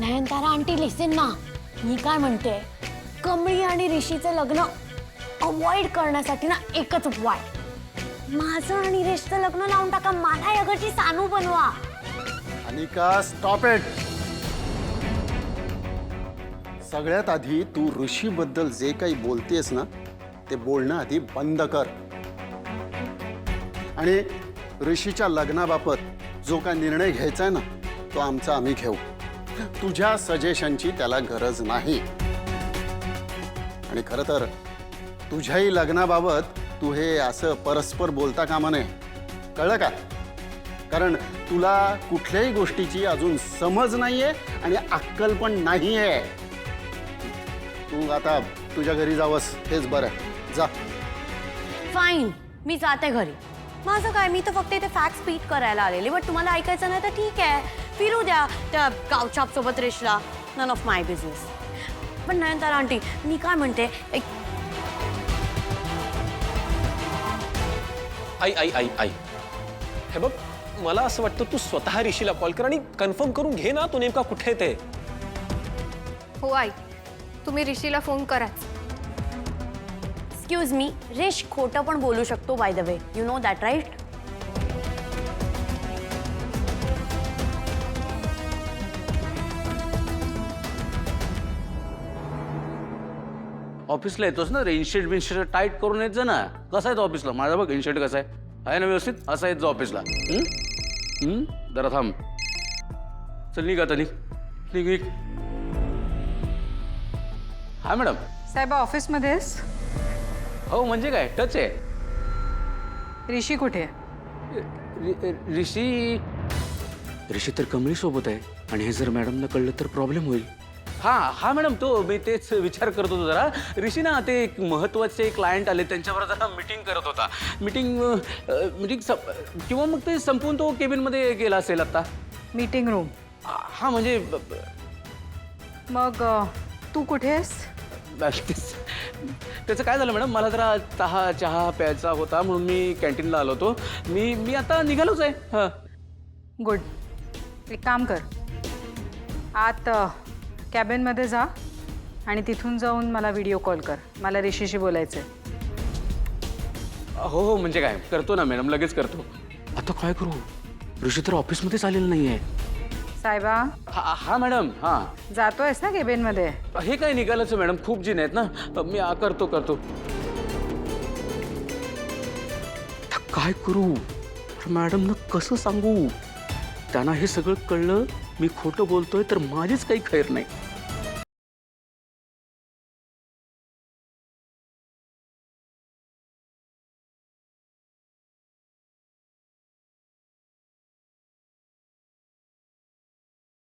Nayantara aunty लिसन ना, मी काय म्हणते, कमळी आणि ऋषीचं लग्न अवॉइड करण्यासाठी ना एकच उपाय, माझं आणि ऋषीचं लग्न लावून टाका. मला या घरची सानू बनवा. Anika, stop it. सगळ्यात आधी तू ऋषी बद्दल जे काही बोलतेस ना, ते बोलणं आधी बंद कर. आणि ऋषीच्या लग्नाबाबत जो काय निर्णय घ्यायचा आहे ना, तो आमचा आम्ही घेऊ. तुझ्या सजेशनची त्याला गरज नाही. आणि खरं तर तुझ्याही लग्नाबाबत तू हे असं परस्पर बोलता कामा नये, कळलं का? कारण तुला कुठल्याही गोष्टीची अजून समज नाहीये आणि अक्कल पण नाहीये. तू आता तुझ्या घरी जावंस हेच बरं आहे. जा. फाईन, मी जाते घरी. माझं काय, मी तर फक्त इथे फॅक्ट स्पीड करायला आलेले. बट तुम्हाला ऐकायचं नाही तर ठीक आहे, फिरू द्या त्या गावछाप सोबत रेशला. None of my business. पण नयनतारा आंटी, मी काय म्हणते, एक आई आई आई आई हे बघ, मला असं वाटतं तू स्वतः ऋषीला कॉल कर आणि कन्फर्म करून घे ना तो नेमका कुठे ते. हो आई, तुम्ही ऋषीला फोन करा. एक्सक्यूज मी, ऋष खोटं पण बोलू शकतो, by the way. You know that, right? ऑफिसला येतोस ना रे, इनशर्ट बिनशर्ट टाईट करून येत जा ना. कसा आहे तो ऑफिसला? माझा बघ इनशर्ट कसा आहे ना, व्यवस्थित असा येत जा ऑफिसला. जरा थांब. चल निघ आता, निघ निघ निघ. हा मॅडम. साहेब ऑफिसमध्येच? हो म्हणजे काय, टच आहे. ऋषी कुठे आहे? ऋषी तर कमळी सोबत आहे आणि हे जर मॅडमला कळलं तर प्रॉब्लेम होईल. हा हा मॅडम, तो मी तेच विचार करत होतो जरा. ऋषी ना ते एक महत्वाचे क्लायंट आले, त्यांच्यावर जरा मीटिंग करत होता. मीटिंग किंवा मग ते संपून तो केबिनमध्ये गेला असेल आता. Meeting room? हा म्हणजे मग तू कुठे आहेस? त्याचं काय झालं मॅडम, मला जरा चहा प्यायचा होता म्हणून मी कॅन्टीनला आलो होतो. मी आता निघालोच आहे. हां गुड. एक काम कर, आत कॅबिनमध्ये जा आणि तिथून जाऊन मला व्हिडिओ कॉल कर. मला ऋषीशी बोलायचं आहे. हो हो म्हणजे काय, करतो ना मॅडम, लगेच करतो. आता काय करू, ऋषी तर ऑफिसमध्येच आलेलं नाही आहे. साहेबा. हा मॅडम. हां जातोयस ना केबिनमध्ये? हे काय निघालंच मॅडम, खूप जिन आहेत ना. मी करतो. काय करू मॅडमनं, कसं सांगू त्यांना? हे सगळं कळलं मी खोटं बोलतोय तर माझीच काही खैर नाही.